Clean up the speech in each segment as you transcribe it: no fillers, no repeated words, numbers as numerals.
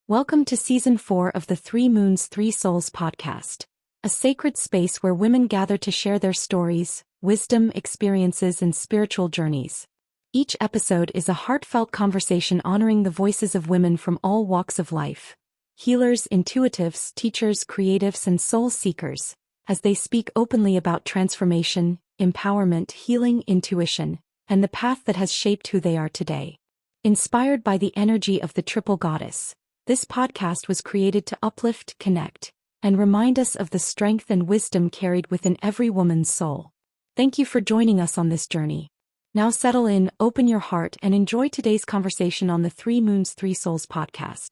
Welcome to Season 4 of the Three Moons, Three Souls podcast, a sacred space where women gather to share their stories, wisdom, experiences, and spiritual journeys. Each episode is a heartfelt conversation honoring the voices of women from all walks of life. Healers, intuitives, teachers, creatives, and soul seekers, as they speak openly about transformation, empowerment, healing, intuition, and the path that has shaped who they are today. Inspired by the energy of the triple goddess, this podcast was created to uplift, connect, and remind us of the strength and wisdom carried within every woman's soul. Thank you for joining us on this journey. Now settle in, open your heart, and enjoy today's conversation on the Three Moons, Three Souls podcast.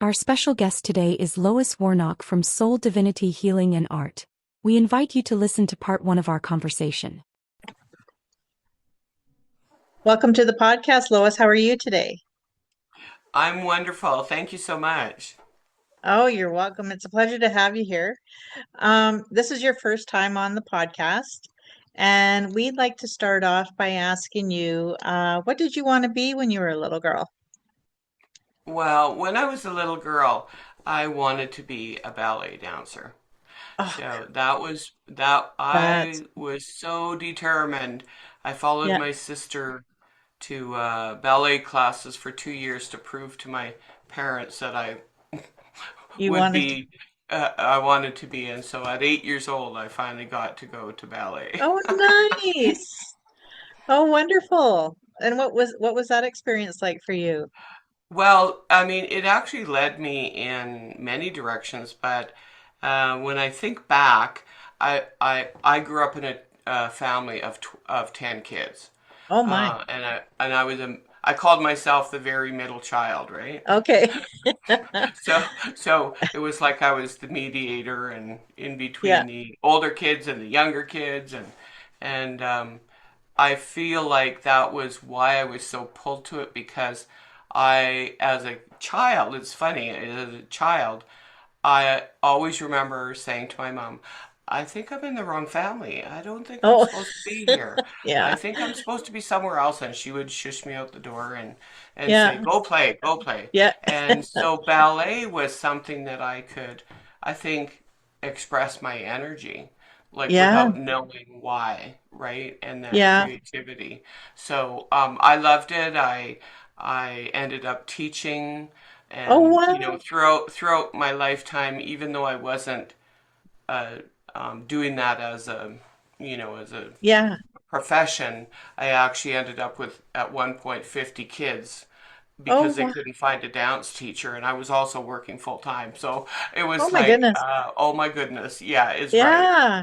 Our special guest today is Lois Warnock from Soul Divinity Healing Art. We invite you to listen to part 1 of our conversation. Welcome to the podcast, Lois. How are you today? I'm wonderful. Thank you so much. Oh, you're welcome. It's a pleasure to have you here. This is your first time on the podcast, and we'd like to start off by asking you, what did you want to be when you were a little girl? Well, when I was a little girl, I wanted to be a ballet dancer. Oh, So that that's I was so determined. I followed yeah. my sister to ballet classes for 2 years to prove to my parents that You would wanted to. be I wanted to be. And so at 8 years old, I finally got to go to ballet. Oh, nice. Oh, wonderful. And what was that experience like for you? Well, I mean, it actually led me in many directions, but when I think back, I grew up in a family of 10 kids, Oh my. I called myself the very middle child, right? Okay. So so it was like I was the mediator and in Yeah. between the older kids and the younger kids, and I feel like that was why I was so pulled to it because as a child, it's funny, as a child, I always remember saying to my mom, I think I'm in the wrong family. I don't think I'm Oh, supposed to be here. I yeah. think I'm supposed to be somewhere else. And she would shush me out the door and say, Yeah. go play, go play. Yeah. And so ballet was something that I could, I think, express my energy, like Yeah. without knowing why, right? And that Yeah. creativity. So I loved it. I ended up teaching, Oh, and wow. throughout my lifetime, even though I wasn't uh, doing that as a Yeah. profession, I actually ended up with at one point 50 kids Oh, because they wow. couldn't find a dance teacher, and I was also working full time. So it Oh was my like, goodness. oh my goodness, yeah, it's right. Yeah.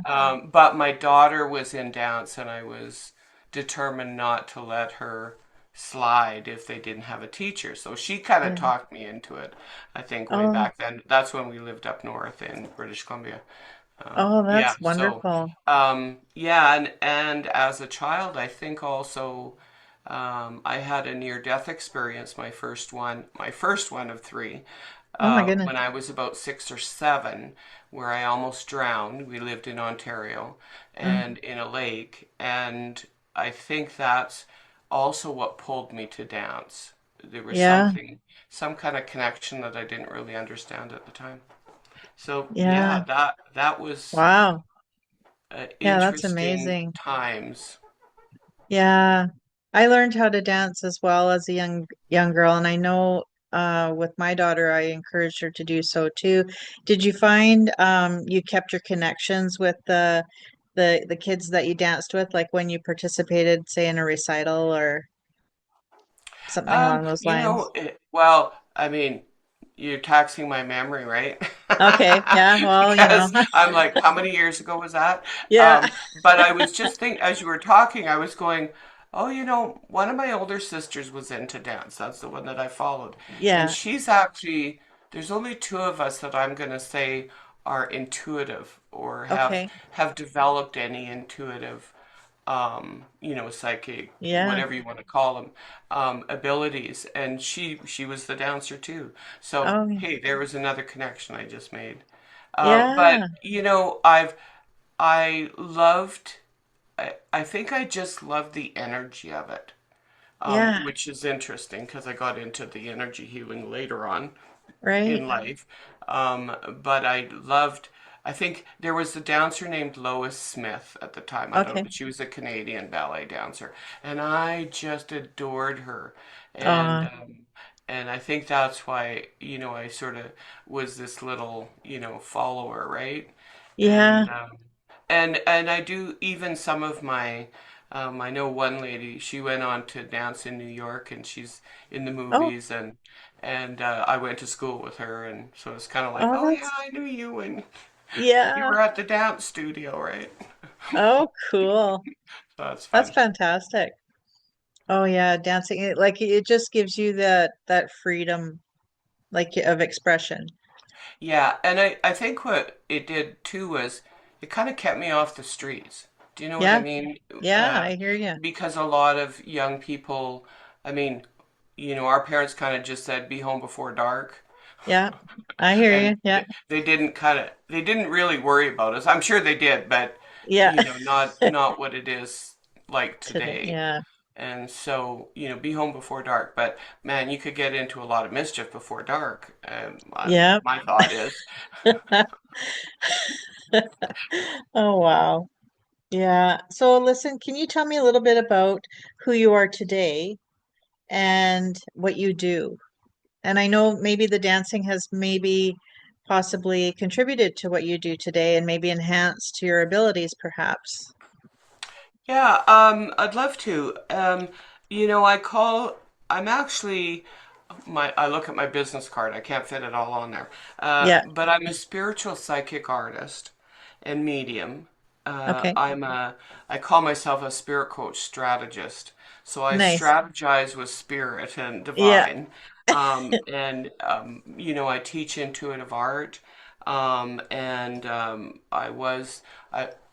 But my daughter was in dance, and I was determined not to let her slide if they didn't have a teacher. So she kind of Yeah. talked me into it, I think, way Oh, back then. That's when we lived up north in British Columbia. oh, Yeah, that's so wonderful. yeah, and as a child, I think also I had a near-death experience, my first one of three, Oh my goodness. when I was about 6 or 7, where I almost drowned. We lived in Ontario Mm. and in a lake, and I think that's also what pulled me to dance. There was Yeah. some kind of connection that I didn't really understand at the time. So Yeah. yeah, that was Wow. Yeah, that's interesting amazing. times. Yeah. I learned how to dance as well as a young girl, and I know with my daughter I encouraged her to do so too. Did you find you kept your connections with the kids that you danced with, like when you participated, say, in a recital or something along those lines? Well, I mean, you're taxing my memory, right? Okay. Yeah. Well, Because I'm like, how many years ago was that? Yeah. But I was just thinking, as you were talking, I was going, oh, one of my older sisters was into dance. That's the one that I followed. And Yeah. she's actually, there's only two of us that I'm going to say are intuitive or Okay. have developed any intuitive psychic, Yeah. whatever you want to call them, abilities. And she was the dancer too. So Oh, hey, there was another connection I just made. But yeah. I loved. I think I just loved the energy of it, Yeah. which is interesting because I got into the energy healing later on. Right. in life. But I think there was a dancer named Lois Smith at the time. I don't Okay. know, she was a Canadian ballet dancer, and I just adored her. And Uh, um, and I think that's why, I sort of was this little, follower, right? yeah. And and I do even some of my I know one lady, she went on to dance in New York and she's in the Oh, movies, and I went to school with her, and so it's kind of like, oh, oh yeah, that's, I knew you when you yeah. were at the dance studio, right? Oh, cool. So that's That's fun. fantastic. Oh yeah, dancing like it just gives you that freedom like of expression. Yeah, and I think what it did too was it kind of kept me off the streets. Do you know what I Yeah. mean? Yeah, Uh, I hear you. because a lot of young people, I mean, our parents kind of just said, be home before dark. Yeah. I hear And you. Yeah. they didn't they didn't really worry about us. I'm sure they did, but Yeah. not what it is like Today. today. Yeah. And so, be home before dark. But man, you could get into a lot of mischief before dark. Yeah. My thought is, Oh wow. Yeah. So listen, can you tell me a little bit about who you are today and what you do? And I know maybe the dancing has maybe possibly contributed to what you do today and maybe enhanced your abilities, perhaps. yeah, I'd love to. I'm actually, I look at my business card. I can't fit it all on there. Yeah. But I'm a spiritual psychic artist and medium. Okay. I call myself a spirit coach strategist. So I Nice. strategize with spirit and Yeah. divine. I teach intuitive art.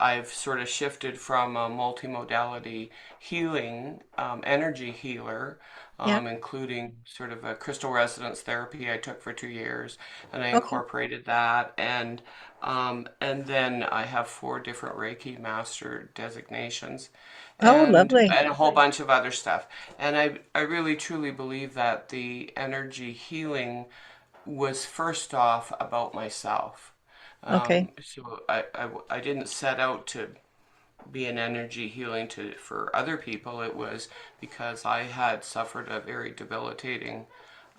I've sort of shifted from a multimodality healing, energy healer, Yeah. including sort of a crystal resonance therapy I took for 2 years, and I Okay. incorporated that, and then I have 4 different Reiki master designations, Oh, and lovely. and a whole bunch of other stuff. And I really truly believe that the energy healing was first off about myself. Okay. So I didn't set out to be an energy healing for other people. It was because I had suffered a very debilitating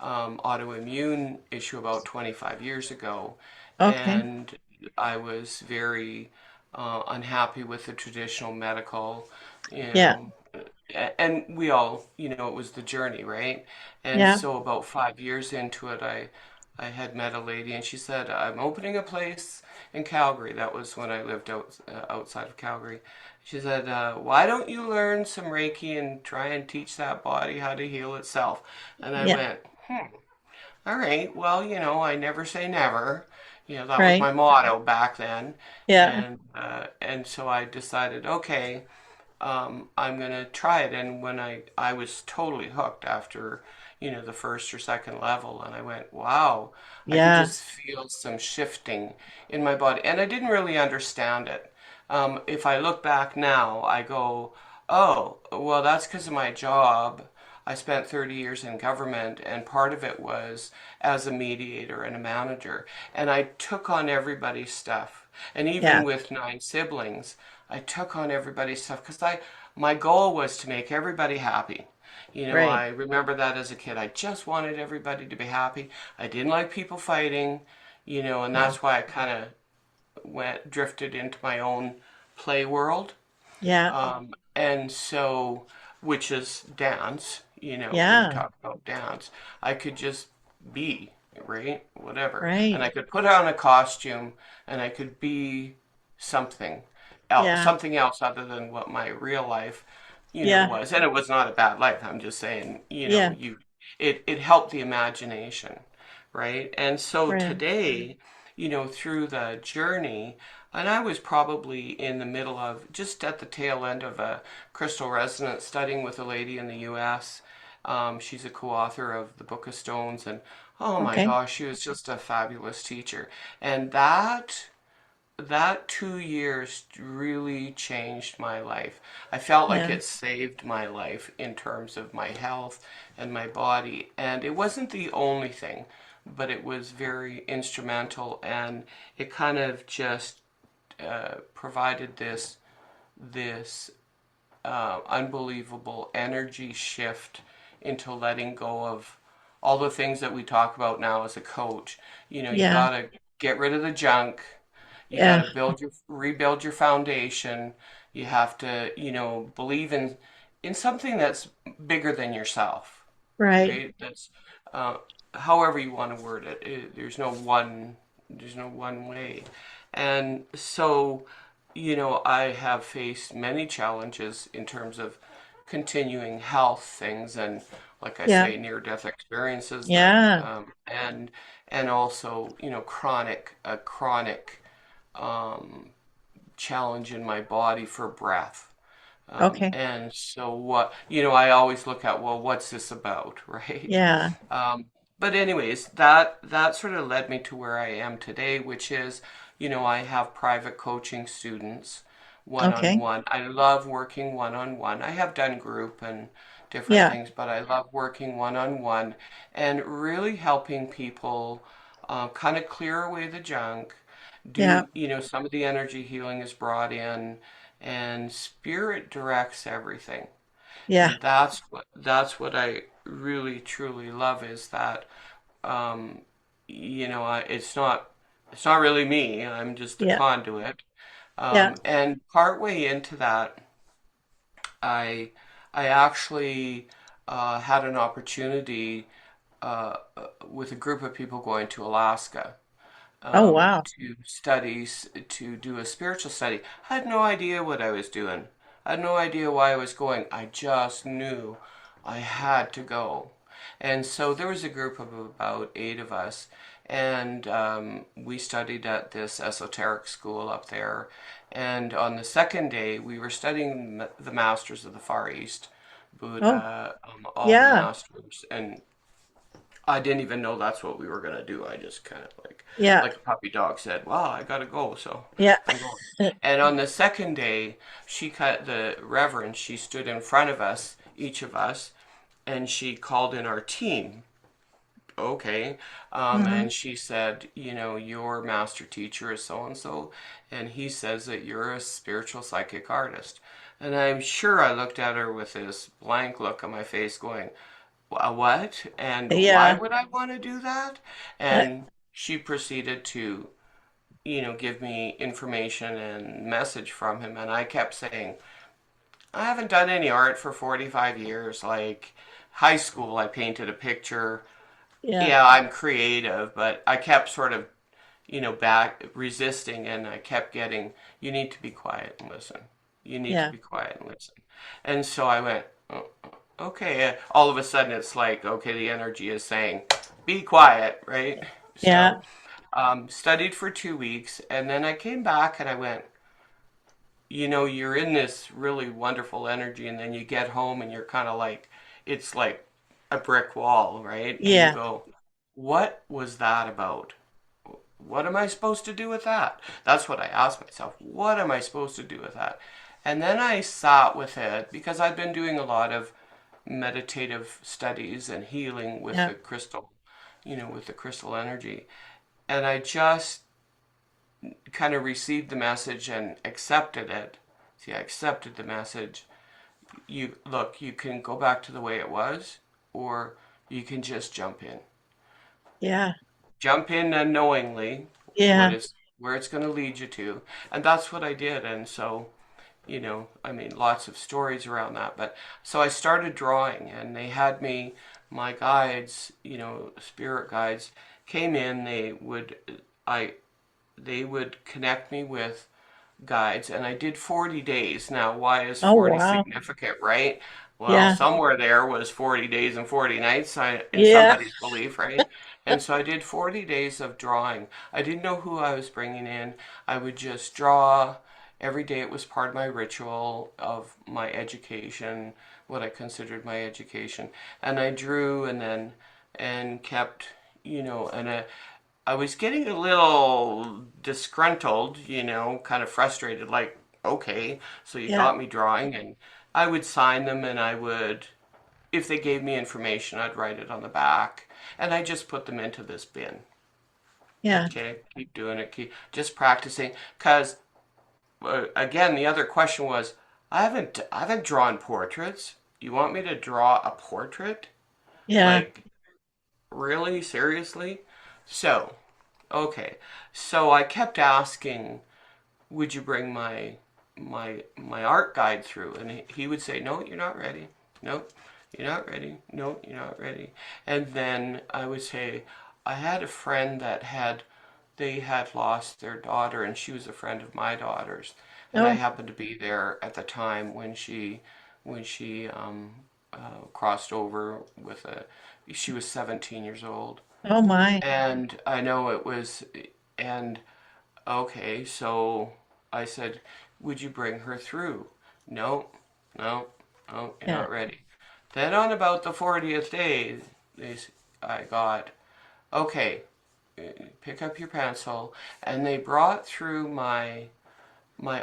autoimmune issue about 25 years ago, Okay. and I was very unhappy with the traditional medical, you Yeah. know, and we all, it was the journey, right? And Yeah. so about 5 years into it, I had met a lady, and she said, "I'm opening a place in Calgary." That was when I lived outside of Calgary. She said, "Why don't you learn some Reiki and try and teach that body how to heal itself?" And I Yeah. went, all right, well, I never say never. That was Right. my motto back then. Yeah. And so I decided, okay, I'm gonna try it. And when I was totally hooked after, the first or second level, and I went, wow, I could Yeah. just feel some shifting in my body, and I didn't really understand it. If I look back now, I go, oh, well, that's because of my job. I spent 30 years in government, and part of it was as a mediator and a manager. And I took on everybody's stuff. And even Yeah. with 9 siblings, I took on everybody's stuff because my goal was to make everybody happy. Right. I remember that as a kid. I just wanted everybody to be happy. I didn't like people fighting, and Yeah. that's why I kind of drifted into my own play world. Yeah. And so, which is dance, when you Yeah. talk about dance, I could just be, right? Whatever. And Right. I could put on a costume and I could be something Yeah. something else other than what my real life, Yeah. was. And it was not a bad life. I'm just saying, Yeah. it helped the imagination, right? And so Right. today, through the journey, and I was probably in the middle of just at the tail end of a crystal resonance studying with a lady in the US. She's a co-author of the Book of Stones, and oh my Okay. gosh, she was just a fabulous teacher. And that 2 years really changed my life. I felt like Yeah. it saved my life in terms of my health and my body. And it wasn't the only thing, but it was very instrumental, and it kind of just provided this unbelievable energy shift into letting go of all the things that we talk about now as a coach. You Yeah. gotta get rid of the junk. You Yeah. gotta rebuild your foundation. You have to, believe in something that's bigger than yourself, Right. right? That's uh, however you want to word it. There's no one way. And so, I have faced many challenges in terms of continuing health things, and like I Yeah. say, near death experiences that Yeah. and also, a chronic um, challenge in my body for breath. Okay. And so I always look at, well, what's this about, right? Yeah. Um, but anyways, that sort of led me to where I am today, which is, I have private coaching students one on Okay. one. I love working one on one. I have done group and different Yeah. things, but I love working one on one and really helping people kind of clear away the junk. Yeah. Some of the energy healing is brought in, and spirit directs everything. Yeah. And that's what I really truly love, is that um, it's not really me. I'm just a Yeah. conduit. Yeah. And partway into that, I I actually had an opportunity with a group of people going to Alaska Oh, wow. to do a spiritual study. I had no idea what I was doing. I had no idea why I was going. I just knew I had to go. And so there was a group of about 8 of us, and we studied at this esoteric school up there. And on the second day, we were studying the masters of the Far East, Oh, Buddha, all the yeah. masters, and I didn't even know that's what we were gonna do. I just kind of Yeah. like a puppy dog said, "Well, I gotta go," so Yeah. I'm going. And on the second day, the reverend. She stood in front of us, each of us, and she called in our team. Okay, Hmm. and she said, your master teacher is so and so, and he says that you're a spiritual psychic artist. And I'm sure I looked at her with this blank look on my face, going, what? And why Yeah. would I want to do that? And she proceeded to, give me information and message from him. And I kept saying, I haven't done any art for 45 years. Like high school, I painted a picture. Yeah. Yeah, I'm creative, but I kept sort of, back resisting, and I kept getting, you need to be quiet and listen. You need to Yeah. be quiet and listen. And so I went, oh, okay. All of a sudden, it's like, okay, the energy is saying, be quiet, right? Yeah. So, studied for 2 weeks, and then I came back and I went, you're in this really wonderful energy, and then you get home and you're kind of like, it's like a brick wall, right? And you Yeah. go, what was that about? What am I supposed to do with that? That's what I asked myself. What am I supposed to do with that? And then I sat with it because I've been doing a lot of meditative studies and healing with Yeah. the crystal, with the crystal energy. And I just kind of received the message and accepted it. See, I accepted the message. You can go back to the way it was, or you can just jump in. Yeah. Jump in unknowingly Yeah. where it's going to lead you to. And that's what I did. And so, I mean, lots of stories around that. But so I started drawing, and they had me, my guides, spirit guides, came in. I, they would connect me with guides, and I did 40 days. Now, why is Oh, 40 wow. significant, right? Well, Yeah. somewhere there was 40 days and 40 nights in Yeah. somebody's belief, right? And so I did 40 days of drawing. I didn't know who I was bringing in. I would just draw. Every day it was part of my ritual of my education, what I considered my education. And I drew and kept, and I was getting a little disgruntled, kind of frustrated, like, okay, so you Yeah. got me drawing, and I would sign them, and I would, if they gave me information, I'd write it on the back. And I just put them into this bin. Yeah. Okay, keep doing it, keep just practicing. Because again, the other question was, I haven't drawn portraits. You want me to draw a portrait? Yeah. Like, really? Seriously? So, okay. So I kept asking, would you bring my art guide through? And he would say, no, you're not ready. No, you're not ready. No, you're not ready. And then I would say, I had a friend that they had lost their daughter, and she was a friend of my daughter's, and I Oh, happened to be there at the time when she crossed over with a. She was 17 years old, oh my. and I know it was, and okay, so I said, would you bring her through? No, no, no, you're Yeah. not ready. Then on about the 40th day, I got, okay, pick up your pencil, and they brought through my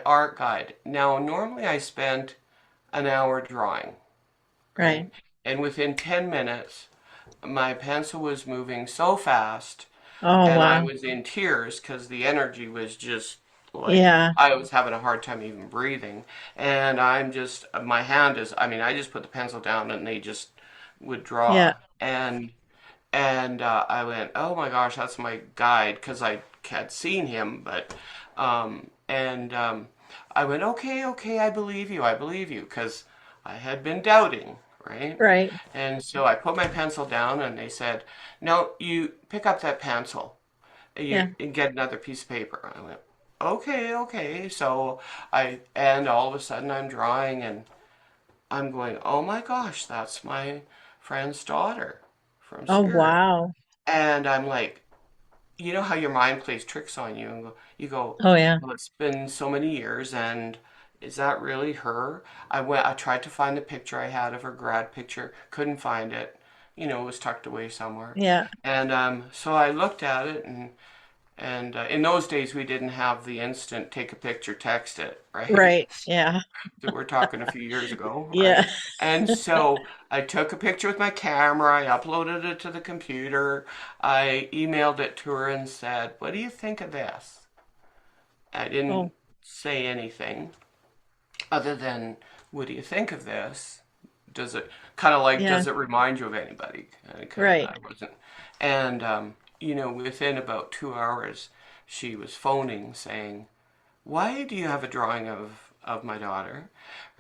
art guide. Now, normally I spent an hour drawing, Right. right? And within 10 minutes, my pencil was moving so fast Oh, and I wow. was in tears because the energy was just like Yeah. I was having a hard time even breathing. And my hand is, I mean, I just put the pencil down and they just would Yeah. draw. And I went, oh my gosh, that's my guide because I had seen him, but and I went, okay, okay, I believe you, because I had been doubting, right? Right. And so I put my pencil down, and they said, no, you pick up that pencil, Yeah. and get another piece of paper. I went, okay, okay. So and all of a sudden I'm drawing, and I'm going, oh my gosh, that's my friend's daughter from Oh, Spirit. wow. And I'm like, you know how your mind plays tricks on you, and you go, Oh, yeah. well, it's been so many years, and is that really her? I tried to find the picture I had of her grad picture, couldn't find it. It was tucked away somewhere. Yeah. And so I looked at it, and in those days we didn't have the instant take a picture, text it, right? Right. Yeah. We're talking a few years ago, Yeah. right? And so I took a picture with my camera, I uploaded it to the computer, I emailed it to her and said, what do you think of this? I Oh, didn't say anything other than, what do you think of this? Does it kind of like, yeah. does it remind you of anybody? Right. I wasn't. And, within about 2 hours, she was phoning saying, why do you have a drawing of my daughter?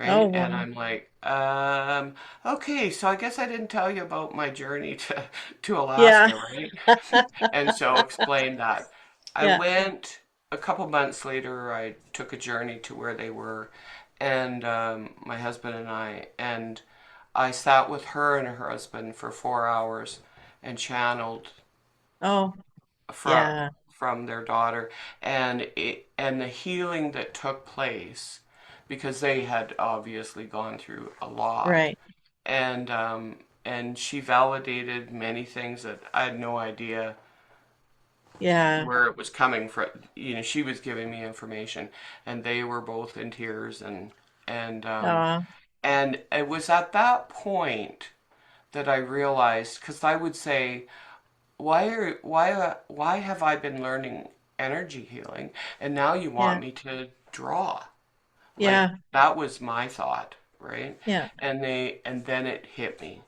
Oh, Right? And wow. I'm like, okay, so I guess I didn't tell you about my journey to Yeah. Alaska, right? And so explain that. I Yeah. went a couple months later, I took a journey to where they were, and my husband and I sat with her and her husband for 4 hours and channeled Oh, from yeah. from their daughter, and the healing that took place because they had obviously gone through a lot, Right. and she validated many things that I had no idea Yeah. where it was coming from. She was giving me information, and they were both in tears, and um, Oh, and it was at that point that I realized, because I would say, why have I been learning energy healing and now you want yeah. me to draw? Like, Yeah. that was my thought, right? Yeah. And then it hit me.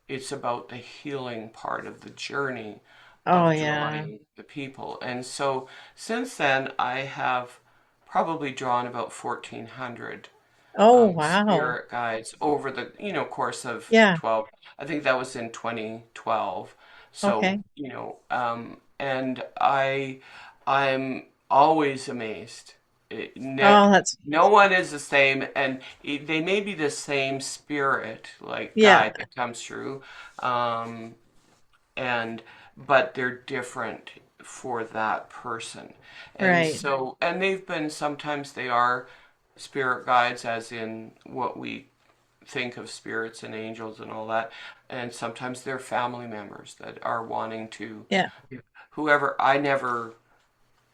It's about the healing part of the journey Oh, of yeah. drawing the people. And so since then I have probably drawn about 1,400 Oh, wow. spirit guides over the course of Yeah. 12. I think that was in 2012. So Okay. and I'm always amazed. Oh, that's, No one is the same, and they may be the same spirit, like yeah. guide that comes through, um, and but they're different for that person. And Right. so, and they've been, sometimes they are spirit guides, as in what we think of spirits and angels and all that, and sometimes they're family members that are wanting to, Yeah. whoever.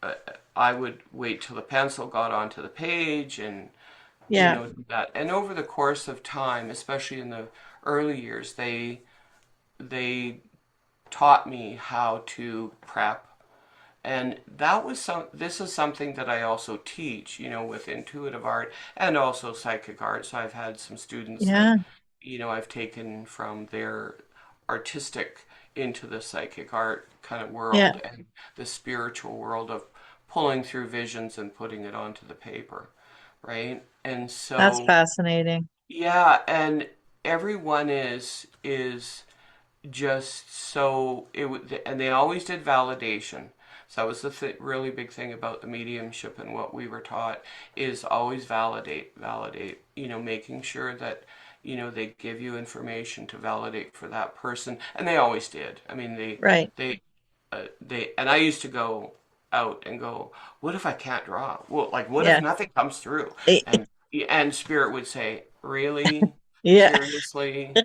Uh, I would wait till the pencil got onto the page, and Yeah. do that. And over the course of time, especially in the early years, they taught me how to prep. And this is something that I also teach, with intuitive art and also psychic art. So I've had some students that, Yeah. I've taken from their artistic into the psychic art kind of Yeah. world and the spiritual world of pulling through visions and putting it onto the paper, right? And That's so, fascinating. yeah, and everyone is just so and they always did validation. So that was the really big thing about the mediumship and what we were taught is always validate, making sure that they give you information to validate for that person, and they always did. I mean, Right. they and I used to go out and go, what if I can't draw? Well, like, what if Yeah. nothing comes through? Eh, And spirit would say, really, Yeah. seriously?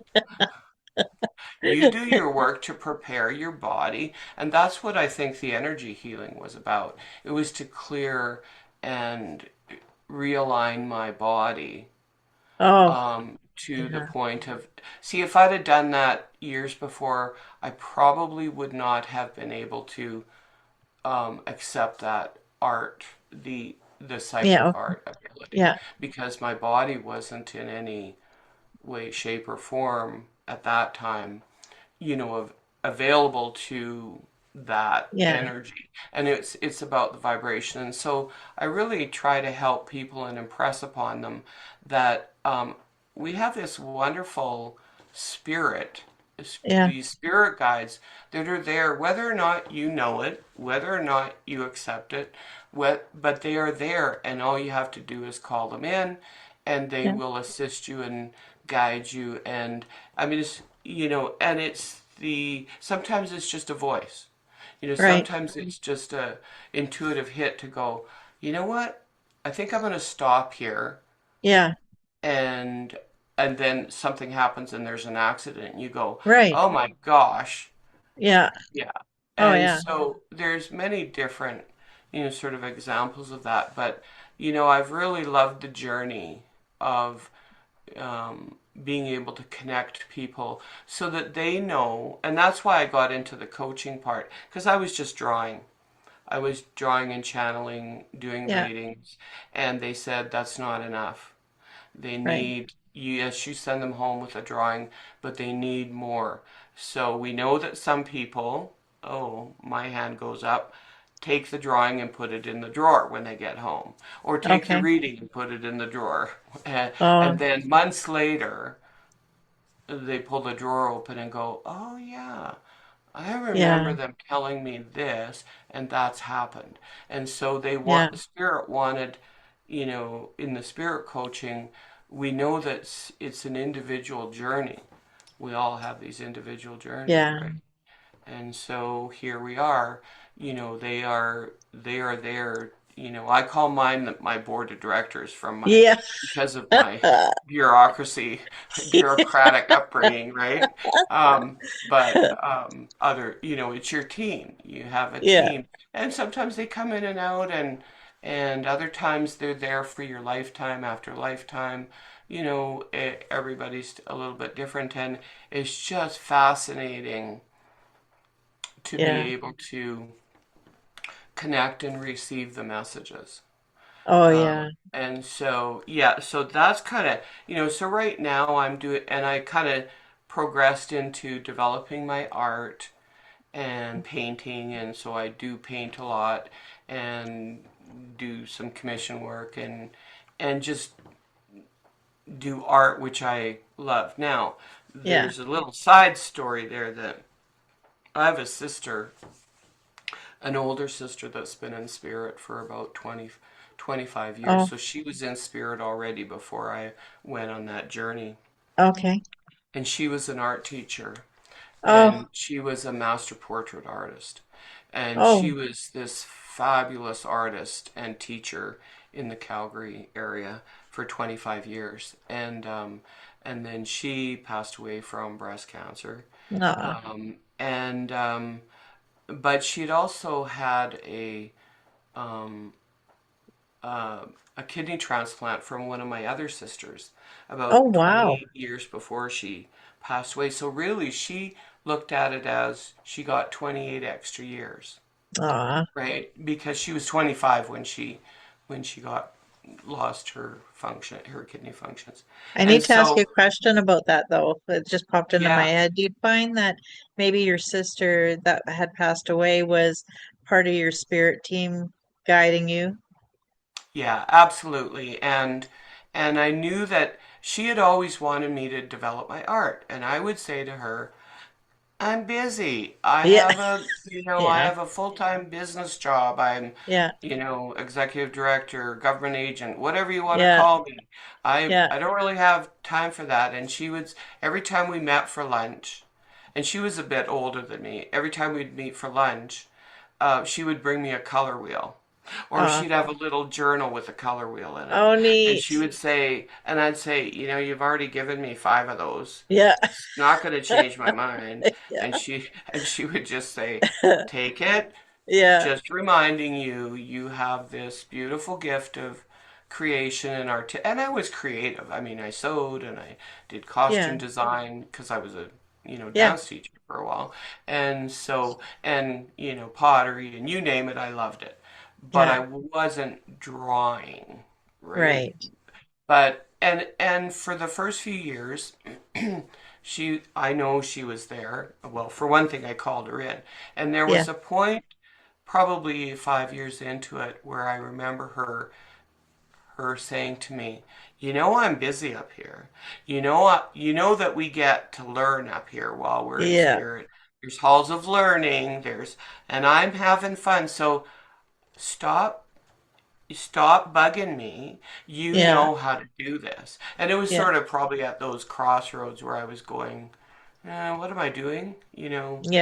You do your work to prepare your body, and that's what I think the energy healing was about. It was to clear and realign my body, Oh, to the yeah. point of, see, if I'd have done that years before, I probably would not have been able to accept that art, the Yeah. psychic art ability, Yeah. because my body wasn't in any way, shape, or form at that time available to that Yeah. energy, and it's about the vibration. And so I really try to help people and impress upon them that we have this wonderful spirit, Yeah. these spirit guides that are there, whether or not you know it, whether or not you accept it, but they are there, and all you have to do is call them in, and they Yeah. will assist you and guide you. And I mean, and it's sometimes it's just a voice. Right. Sometimes it's just a intuitive hit to go, you know what? I think I'm going to stop here, Yeah. and then something happens and there's an accident and you go, Right. "Oh my gosh." Yeah. Yeah. Oh, And yeah. so there's many different, sort of examples of that, but I've really loved the journey of being able to connect people so that they know. And that's why I got into the coaching part, because I was just drawing. I was drawing and channeling, doing Yeah. readings, and they said that's not enough. They Right. need, yes, you send them home with a drawing, but they need more. So we know that some people, oh, my hand goes up, take the drawing and put it in the drawer when they get home, or take the Okay. reading and put it in the drawer. And Oh, then months later, they pull the drawer open and go, oh, yeah, I yeah. remember them telling me this, and that's happened. And so Yeah. the spirit wanted, in the spirit coaching, we know that it's an individual journey. We all have these individual journeys, Yeah. right? And so here we are. They are there. I call mine my board of directors from my Yeah. because of my bureaucracy, bureaucratic upbringing, right? But other, it's your team. You have a Yeah. team, and sometimes they come in and out, and other times they're there for your lifetime after lifetime. Everybody's a little bit different, and it's just fascinating to be Yeah. able to connect and receive the messages. Oh, yeah. And so, yeah, so that's kind of, so right now I'm doing, and I kind of progressed into developing my art and painting. And so I do paint a lot and do some commission work and just do art, which I love. Now, Yeah. there's a little side story there that I have a sister, an older sister that's been in spirit for about 25 years. Oh, So she was in spirit already before I went on that journey. okay. And she was an art teacher, Oh, and she was a master portrait artist. And she oh, was this fabulous artist and teacher in the Calgary area for 25 years. And then she passed away from breast cancer. no. And but she'd also had um, a kidney transplant from one of my other sisters Oh, about wow. 28 years before she passed away. So really, she looked at it as she got 28 extra years, Aw. right? Because she was 25 when she got lost her function, her kidney functions. I And need to ask you so, a question about that though. It just popped into my yeah, head. Do you find that maybe your sister that had passed away was part of your spirit team guiding you? yeah, absolutely. And I knew that she had always wanted me to develop my art, and I would say to her, I'm busy. Yeah, I yeah, have a full-time business job. I'm, yeah, executive director, government agent, whatever you want to yeah, call me. yeah, I don't really have time for that. And she would, every time we met for lunch, and she was a bit older than me, every time we'd meet for lunch, she would bring me a color wheel. Or uh, she'd have a little journal with a color wheel in it. oh, And neat. she would say, and I'd say, you've already given me five of those. Yeah, It's not going to change my mind. And yeah, she would just say, take it, yeah, just reminding you you have this beautiful gift of creation and art. And I was creative. I mean, I sewed and I did yeah, costume design because I was a yeah, dance teacher for a while. And so, and pottery and you name it, I loved it. But yeah, I wasn't drawing, right? right. But and for the first few years, I know she was there. Well, for one thing, I called her in, and there Yeah, was a point, probably 5 years into it, where I remember her saying to me, I'm busy up here. You know that we get to learn up here while we're in yeah, spirit. There's halls of learning. And I'm having fun. So stop stop bugging me. You yeah, know how to do this. And it was yeah, sort of probably at those crossroads where I was going, what am I doing?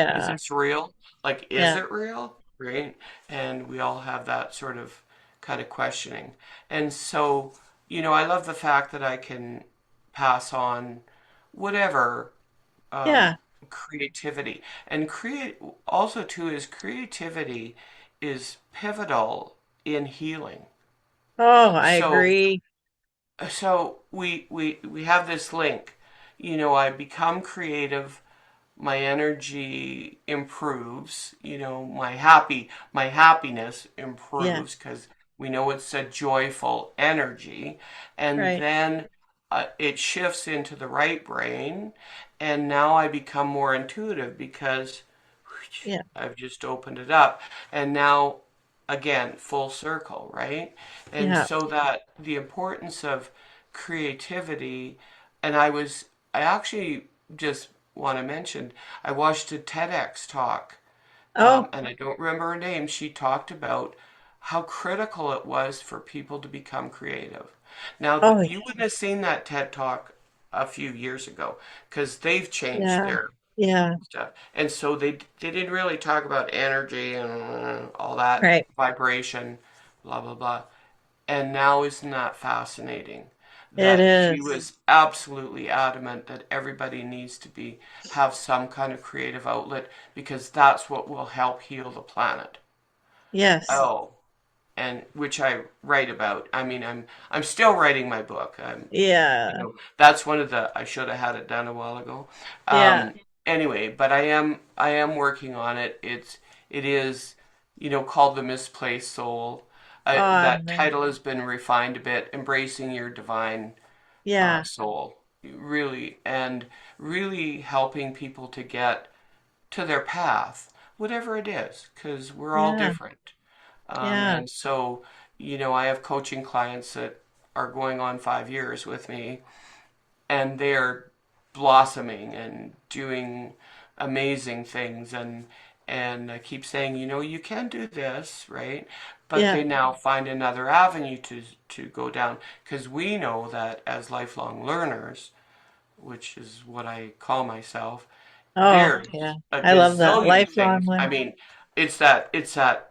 Is yeah, this real? Like, is yeah, it real? Right? And we all have that sort of kind of questioning. And so, I love the fact that I can pass on whatever um, yeah. creativity. And create also too is creativity is pivotal in healing. Oh, I So agree. we have this link. I become creative, my energy improves, my happiness Yeah, improves because we know it's a joyful energy, and right. then it shifts into the right brain, and now I become more intuitive because Yeah, I've just opened it up. And now, again, full circle, right? And yeah. so that the importance of creativity, and I actually just want to mention, I watched a TEDx talk, Oh, and I don't remember her name. She talked about how critical it was for people to become creative. Now, oh, you wouldn't have seen that TED talk a few years ago because they've changed yeah, their yeah, stuff. And so they didn't really talk about energy and all that right. vibration, blah blah blah. And now isn't that fascinating? It That she is. was absolutely adamant that everybody needs to have some kind of creative outlet because that's what will help heal the planet. Yes. Oh, and which I write about. I mean, I'm still writing my book. Yeah, That's one of the I should have had it done a while ago. yeah. Anyway, but I am working on it. It is called The Misplaced Soul. Oh, That nice. title has been refined a bit, embracing your divine Yeah, soul, really, and really helping people to get to their path, whatever it is, because we're all yeah, different. yeah, And so, I have coaching clients that are going on 5 years with me, and they're blossoming and doing amazing things. And I keep saying, you can do this, right? But yeah. they now find another avenue to go down because we know that as lifelong learners, which is what I call myself, Oh, yeah. there's a I love that. gazillion Lifelong things. I one. mean, it's that,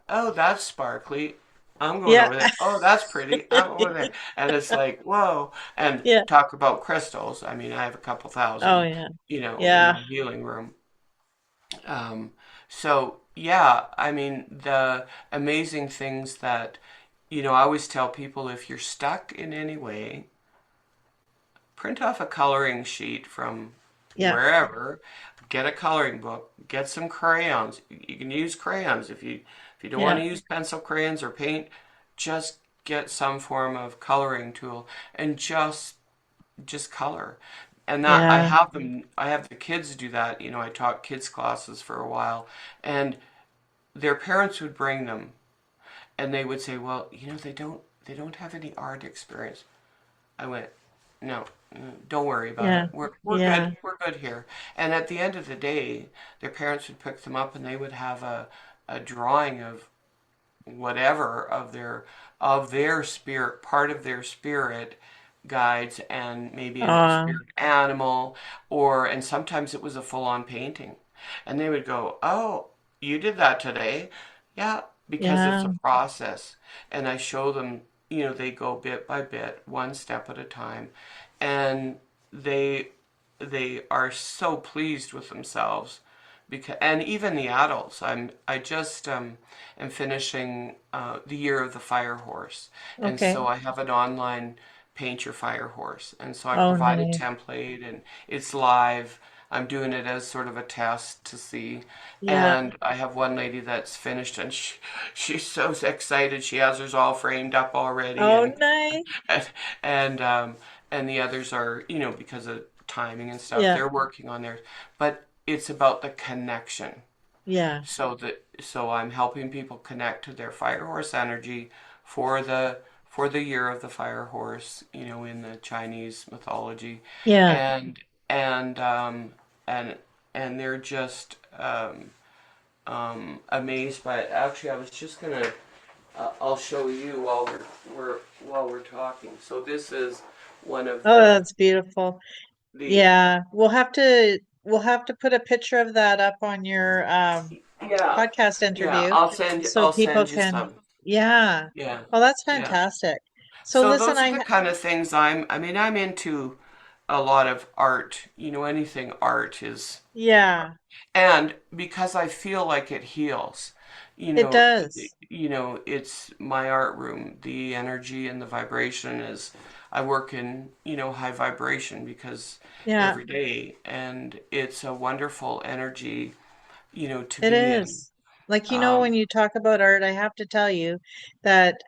oh, that's sparkly. I'm going Yeah, over there. Oh, that's pretty. I'm over there. And it's like, whoa. And yeah. talk about crystals. I mean, I have a couple Oh, thousand, yeah. in Yeah, my healing room. Um, so yeah, I mean, the amazing things that, I always tell people if you're stuck in any way, print off a coloring sheet from yeah, wherever, get a coloring book, get some crayons. You can use crayons if you don't want Yeah. to use pencil, crayons, or paint. Just get some form of coloring tool and just color. And that Yeah. I have the kids do that. I taught kids classes for a while, and their parents would bring them, and they would say, "Well, they don't have any art experience." I went, "No, don't worry about Yeah. it. We're good. Yeah. We're good here." And at the end of the day, their parents would pick them up, and they would have a drawing of whatever of their spirit, part of their spirit guides, and maybe a Uh, spirit animal, and sometimes it was a full-on painting. And they would go, "Oh, you did that today?" "Yeah," because it's yeah. a process. And I show them, they go bit by bit, one step at a time, and they they are so pleased with themselves, and even the adults. I just am finishing the year of the fire horse, and Okay. so I have an online paint your fire horse, and so I Oh, provide a nice. template, and it's live. I'm doing it as sort of a test to see. Yeah. And I have one lady that's finished, and she's so excited. She has hers all framed up already, Oh, and nice. and and, um, and the others are, because of timing and stuff, Yeah. they're working on theirs. But it's about the connection. Yeah. So I'm helping people connect to their fire horse energy for the year of the fire horse, in the Chinese mythology, Yeah. and and um, and and they're just amazed by it. Actually, I was just gonna I'll show you while we're talking. So this is one of Oh, the that's beautiful. the Yeah. We'll have to put a picture of that up on your yeah, podcast yeah. interview I'll send so I'll people send you can, some. yeah. Yeah, Well, that's yeah. fantastic. So So listen, those are the kind of things I'm into a lot of art. Anything art is, yeah, and because I feel like it heals. it does. It's my art room. The energy and the vibration is, I work in, high vibration because Yeah, every day, and it's a wonderful energy, to it be in. is. Like, when Um, you talk about art, I have to tell you that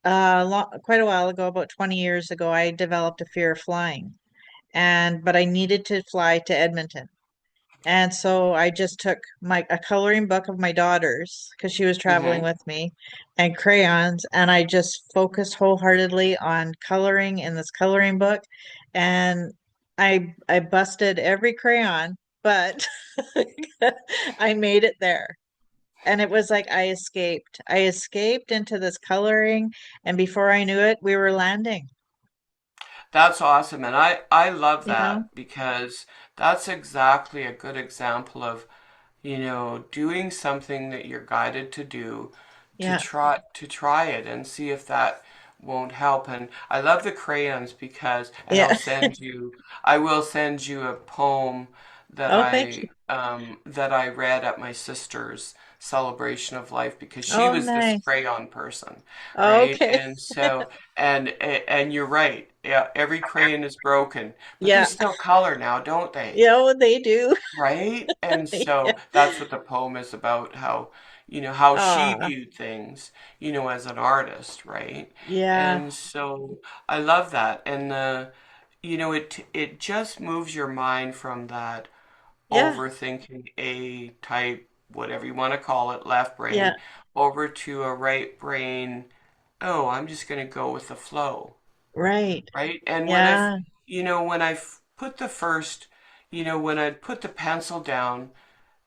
quite a while ago, about 20 years ago, I developed a fear of flying. But I needed to fly to Edmonton. And so I just took a coloring book of my daughter's because she was traveling mhm. with me and crayons, and I just focused wholeheartedly on coloring in this coloring book. And I busted every crayon, but I made it there. And it was like I escaped. I escaped into this coloring, and before I knew it, we were landing, That's awesome. And I love you know? that because that's exactly a good example of, doing something that you're guided to do, Yeah. to try it and see if that won't help. And I love the crayons because, and Yeah. I will send you a poem Oh, thank you. that I read at my sister's celebration of life, because she Oh, was this nice. crayon person, right? Okay. And so, and you're right. Yeah, every crayon is broken, but they Yeah. still color now, don't they? Yeah, well, they do. Right? And Yeah. so that's what the poem is about, how she Aw, viewed things, as an artist, right? yeah. And so I love that. And it just moves your mind from that Yeah. overthinking A type, whatever you want to call it, left Yeah. brain, over to a right brain. Oh, I'm just going to go with the flow, Right. right? And Yeah. when put the first, when I put the pencil down,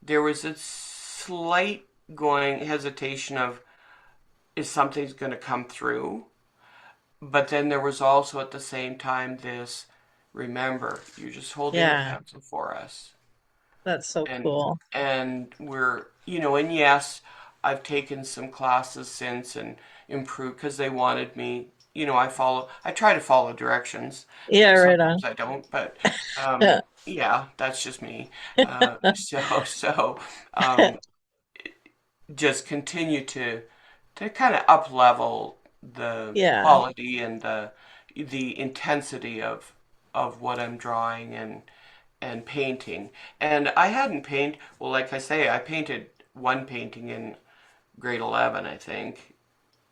there was a slight going hesitation of, is something's going to come through? But then there was also at the same time this, remember, you're just holding a Yeah. pencil for us. That's so And cool. we're, and yes, I've taken some classes since and improved because they wanted me. I try to follow directions. Yeah, right Sometimes on. I don't, but Yeah. yeah, that's just me. Um, just continue to kind of up level the Yeah. quality and the intensity of what I'm drawing, and painting. And I hadn't painted, well, like I say, I painted one painting in grade 11, I think.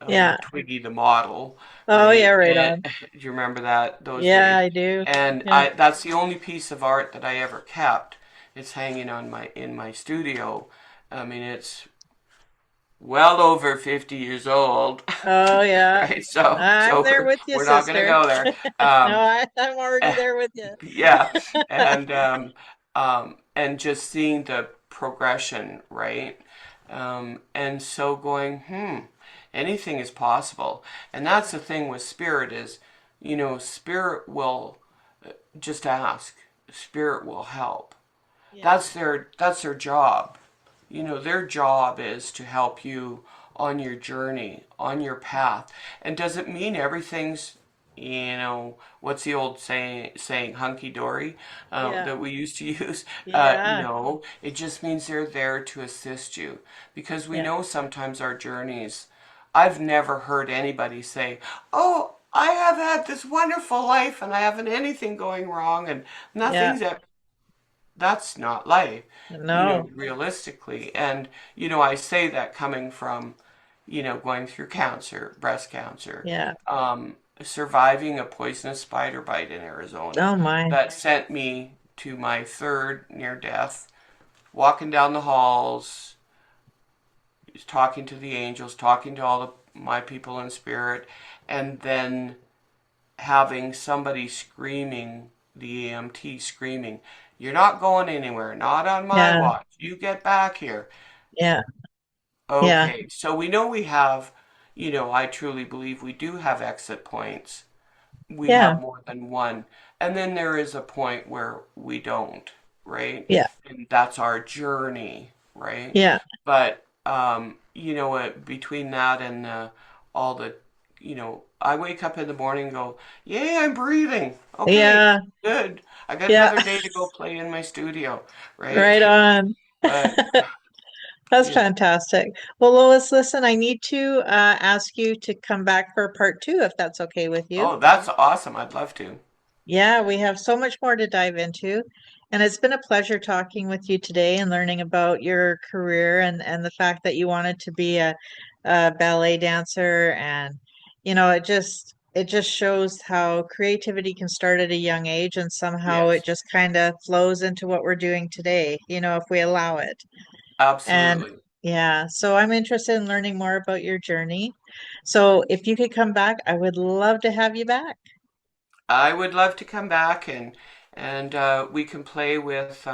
Yeah. Twiggy the model, Oh, yeah, right? right And on. do you remember that those Yeah, days? I do. And Yeah. I that's the only piece of art that I ever kept. It's hanging on my in my studio. I mean, it's well over 50 years old, Oh, yeah. right? So I'm so there with you, we're not going to sister. go there. No, I'm already there with you. Yeah, and just seeing the progression, right? And so going, anything is possible. And that's the thing with spirit is, spirit will just ask. Spirit will help. Yeah. That's their job. Their job is to help you on your journey, on your path. And does it mean everything's, what's the old saying, hunky dory, Yeah. that we used to use? Yeah. No, it just means they're there to assist you because we Yeah. know sometimes our journeys. I've never heard anybody say, "Oh, I have had this wonderful life and I haven't anything going wrong and Yeah. nothing's that's not life, No. realistically. And, I say that coming from, going through cancer, breast cancer, Yeah. surviving a poisonous spider bite in Arizona Oh, my. that sent me to my third near death, walking down the halls, talking to the angels, talking to my people in spirit, and then having somebody screaming, the EMT screaming, "You're not going anywhere, not on my Yeah. watch. You get back here." Yeah. Yeah. Okay, so we know we have, I truly believe we do have exit points. We Yeah. have more than one. And then there is a point where we don't, right? Yeah. And that's our journey, right? Yeah. But, between that and all the, I wake up in the morning and go, "Yay, I'm breathing. Okay, Yeah. good. I got Yeah. another day to go play in my studio," right? Right on. But, That's yeah. fantastic. Well, Lois, listen, I need to ask you to come back for part two, if that's okay with you. Oh, that's awesome. I'd love to. Yeah, we have so much more to dive into. And it's been a pleasure talking with you today and learning about your career and the fact that you wanted to be a ballet dancer. And, it just shows how creativity can start at a young age and somehow it Yes, just kind of flows into what we're doing today, if we allow it. And absolutely. yeah, so I'm interested in learning more about your journey. So if you could come back, I would love to have you back. I would love to come back and we can play with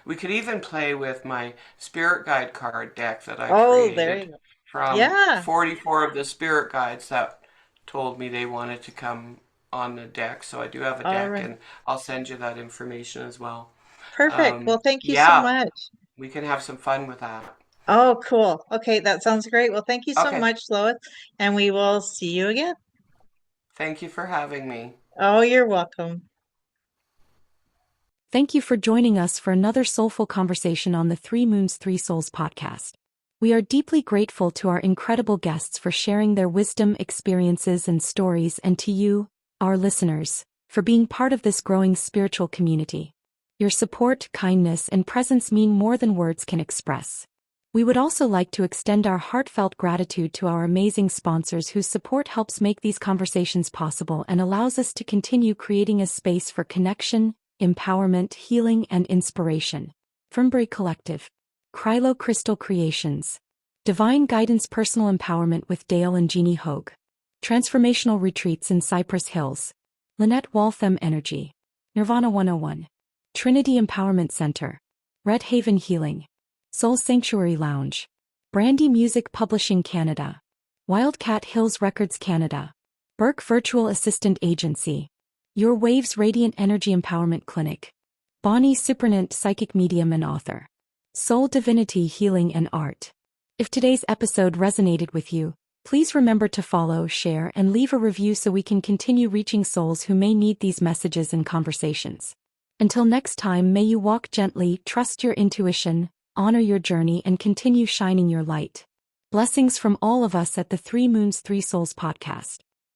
we could even play with my spirit guide card deck that I Oh, there you created go. from Yeah. 44 of the spirit guides that told me they wanted to come on the deck. So I do have a All deck right. and I'll send you that information as well. Perfect. Well, thank you so Yeah, much. we can have some fun with that. Oh, cool. Okay, that sounds great. Well, thank you so Okay, much, Lois, and we will see you again. thank you for having me. Oh, you're welcome. Thank you for joining us for another soulful conversation on the Three Moons, Three Souls podcast. We are deeply grateful to our incredible guests for sharing their wisdom, experiences, and stories, and to you, our listeners, for being part of this growing spiritual community. Your support, kindness, and presence mean more than words can express. We would also like to extend our heartfelt gratitude to our amazing sponsors whose support helps make these conversations possible and allows us to continue creating a space for connection, empowerment, healing, and inspiration. Fernbury Collective, Krylo Crystal Creations, Divine Guidance Personal Empowerment with Dale and Jeannie Hogue, Transformational Retreats in Cypress Hills, Lynette Waltham Energy, Nirvana 101, Trinity Empowerment Center, Red Haven Healing, Soul Sanctuary Lounge, Brandy Music Publishing Canada, Wildcat Hills Records Canada, Burke Virtual Assistant Agency, Your Waves Radiant Energy Empowerment Clinic, Bonnie Supernant Psychic Medium and Author, Soul Divinity Healing and Art. If today's episode resonated with you, please remember to follow, share, and leave a review so we can continue reaching souls who may need these messages and conversations. Until next time, may you walk gently, trust your intuition, honor your journey, and continue shining your light. Blessings from all of us at the Three Moons, Three Souls podcast.